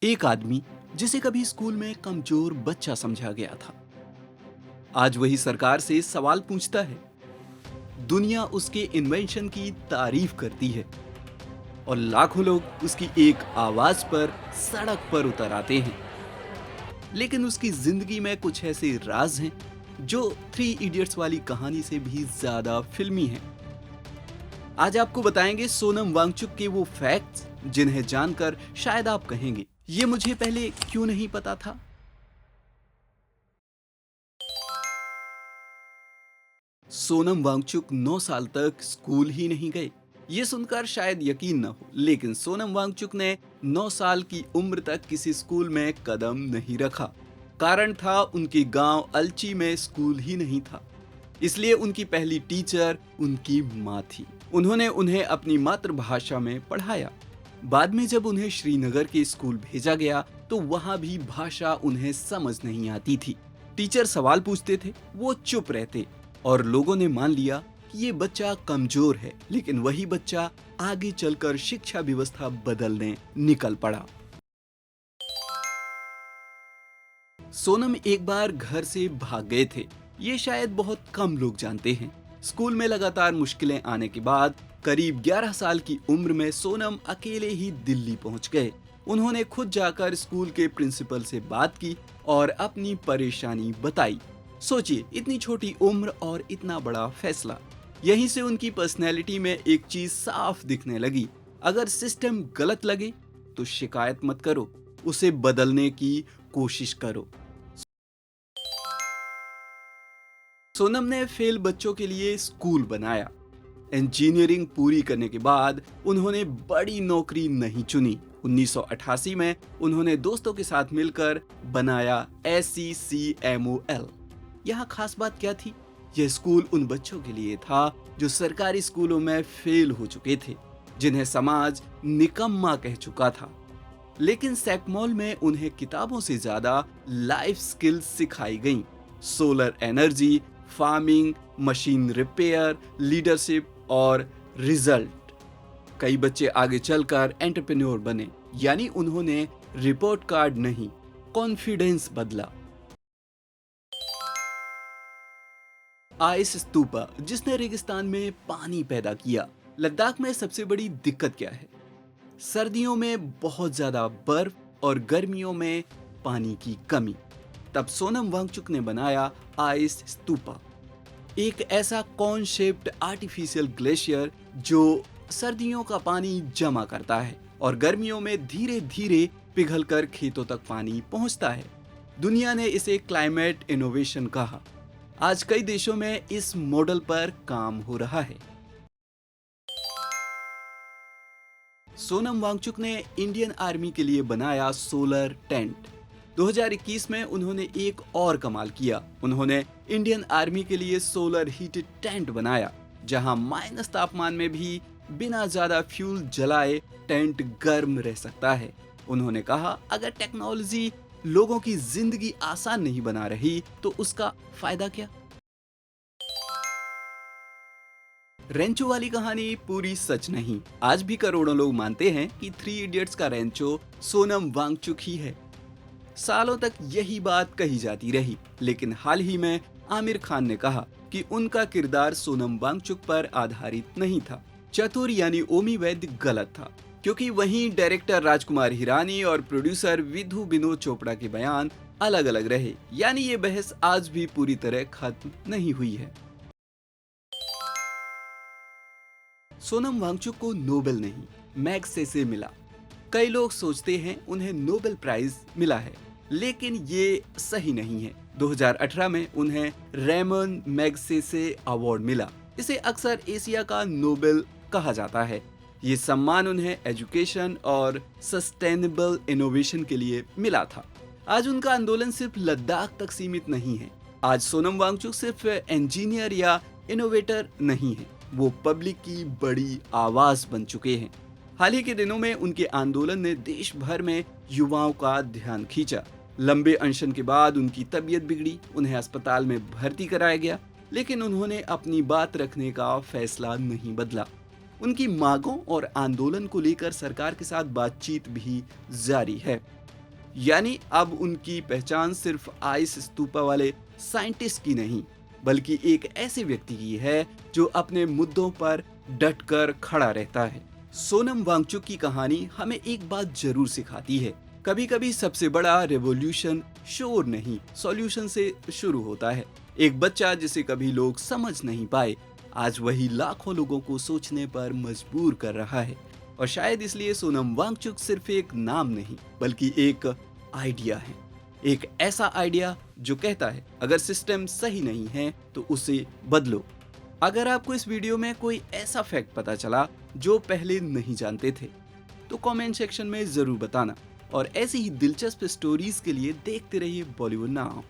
एक आदमी जिसे कभी स्कूल में कमजोर बच्चा समझा गया था, आज वही सरकार से सवाल पूछता है। दुनिया उसके इन्वेंशन की तारीफ करती है और लाखों लोग उसकी एक आवाज पर सड़क पर उतर आते हैं। लेकिन उसकी जिंदगी में कुछ ऐसे राज हैं जो थ्री इडियट्स वाली कहानी से भी ज्यादा फिल्मी हैं। आज आपको बताएंगे सोनम वांगचुक के वो फैक्ट्स जिन्हें जानकर शायद आप कहेंगे, ये मुझे पहले क्यों नहीं पता था। सोनम वांगचुक 9 साल तक स्कूल ही नहीं गए। ये सुनकर शायद यकीन न हो, लेकिन सोनम वांगचुक ने 9 साल की उम्र तक किसी स्कूल में कदम नहीं रखा। कारण था उनके गांव अलची में स्कूल ही नहीं था। इसलिए उनकी पहली टीचर उनकी माँ थी। उन्होंने उन्हें अपनी मातृभाषा में पढ़ाया। बाद में जब उन्हें श्रीनगर के स्कूल भेजा गया तो वहां भी भाषा उन्हें समझ नहीं आती थी। टीचर सवाल पूछते थे, वो चुप रहते और लोगों ने मान लिया कि ये बच्चा कमजोर है। लेकिन वही बच्चा आगे चलकर शिक्षा व्यवस्था बदलने निकल पड़ा। सोनम एक बार घर से भाग गए थे, ये शायद बहुत कम लोग जानते हैं। स्कूल में लगातार मुश्किलें आने के बाद करीब 11 साल की उम्र में सोनम अकेले ही दिल्ली पहुंच गए। उन्होंने खुद जाकर स्कूल के प्रिंसिपल से बात की और अपनी परेशानी बताई। सोचिए, इतनी छोटी उम्र और इतना बड़ा फैसला। यहीं से उनकी पर्सनैलिटी में एक चीज साफ दिखने लगी। अगर सिस्टम गलत लगे तो शिकायत मत करो, उसे बदलने की कोशिश करो। सोनम ने फेल बच्चों के लिए स्कूल बनाया। इंजीनियरिंग पूरी करने के बाद उन्होंने बड़ी नौकरी नहीं चुनी। 1988 में उन्होंने दोस्तों के साथ मिलकर बनाया SECMOL। यहाँ खास बात क्या थी? यह स्कूल उन बच्चों के लिए था जो सरकारी स्कूलों में फेल हो चुके थे, जिन्हें समाज निकम्मा कह चुका था। लेकिन सैकमॉल में उन्हें किताबों से ज्यादा लाइफ स्किल्स सिखाई गईं। Solar energy, farming, machine repair, leadership और रिजल्ट। कई बच्चे आगे चलकर एंटरप्रेन्योर बने। यानी उन्होंने रिपोर्ट कार्ड नहीं, कॉन्फिडेंस बदला। आइस स्तूपा, जिसने रेगिस्तान में पानी पैदा किया। लद्दाख में सबसे बड़ी दिक्कत क्या है? सर्दियों में बहुत ज्यादा बर्फ और गर्मियों में पानी की कमी। तब सोनम वांगचुक ने बनाया आइस स्तूपा, एक ऐसा कॉन शेप्ड आर्टिफिशियल ग्लेशियर जो सर्दियों का पानी जमा करता है और गर्मियों में धीरे धीरे पिघलकर खेतों तक पानी पहुंचता है। दुनिया ने इसे क्लाइमेट इनोवेशन कहा। आज कई देशों में इस मॉडल पर काम हो रहा है। सोनम वांगचुक ने इंडियन आर्मी के लिए बनाया सोलर टेंट। 2021 में उन्होंने एक और कमाल किया। उन्होंने इंडियन आर्मी के लिए सोलर हीटेड टेंट बनाया, जहां माइनस तापमान में भी बिना ज्यादा फ्यूल जलाए टेंट गर्म रह सकता है। उन्होंने कहा, अगर टेक्नोलॉजी लोगों की जिंदगी आसान नहीं बना रही तो उसका फायदा क्या? रेंचो वाली कहानी पूरी सच नहीं। आज भी करोड़ों लोग मानते हैं कि थ्री इडियट्स का रेंचो सोनम वांगचुक ही है। सालों तक यही बात कही जाती रही, लेकिन हाल ही में आमिर खान ने कहा कि उनका किरदार सोनम वांगचुक पर आधारित नहीं था। चतुर यानी ओमी वैद्य गलत था, क्योंकि वहीं डायरेक्टर राजकुमार हिरानी और प्रोड्यूसर विधु विनोद चोपड़ा के बयान अलग अलग रहे। यानी ये बहस आज भी पूरी तरह खत्म नहीं हुई है। सोनम वांगचुक को नोबेल नहीं, मैग्सेसे मिला। कई लोग सोचते हैं उन्हें नोबेल प्राइज मिला है, लेकिन ये सही नहीं है। 2018 में उन्हें रेमन मैग्सेसे अवार्ड मिला। इसे अक्सर एशिया का नोबेल कहा जाता है। ये सम्मान उन्हें एजुकेशन और सस्टेनेबल इनोवेशन के लिए मिला था। आज उनका आंदोलन सिर्फ लद्दाख तक सीमित नहीं है। आज सोनम वांगचुक सिर्फ इंजीनियर या इनोवेटर नहीं है, वो पब्लिक की बड़ी आवाज बन चुके हैं। हाल ही के दिनों में उनके आंदोलन ने देश भर में युवाओं का ध्यान खींचा। लंबे अनशन के बाद उनकी तबीयत बिगड़ी, उन्हें अस्पताल में भर्ती कराया गया, लेकिन उन्होंने अपनी बात रखने का फैसला नहीं बदला। उनकी मांगों और आंदोलन को लेकर सरकार के साथ बातचीत भी जारी है। यानी अब उनकी पहचान सिर्फ आइस स्तूपा वाले साइंटिस्ट की नहीं, बल्कि एक ऐसे व्यक्ति की है जो अपने मुद्दों पर डटकर खड़ा रहता है। सोनम वांगचुक की कहानी हमें एक बात जरूर सिखाती है, कभी कभी सबसे बड़ा रेवोल्यूशन शोर नहीं, सॉल्यूशन से शुरू होता है। एक बच्चा जिसे कभी लोग समझ नहीं पाए, आज वही लाखों लोगों को सोचने पर मजबूर कर रहा है। और शायद इसलिए सोनम वांगचुक सिर्फ एक नाम नहीं, बल्कि एक आइडिया है। एक ऐसा आइडिया जो कहता है अगर सिस्टम सही नहीं है तो उसे बदलो। अगर आपको इस वीडियो में कोई ऐसा फैक्ट पता चला जो पहले नहीं जानते थे, तो कमेंट सेक्शन में जरूर बताना। और ऐसी ही दिलचस्प स्टोरीज के लिए देखते रहिए बॉलीवुड नाउ।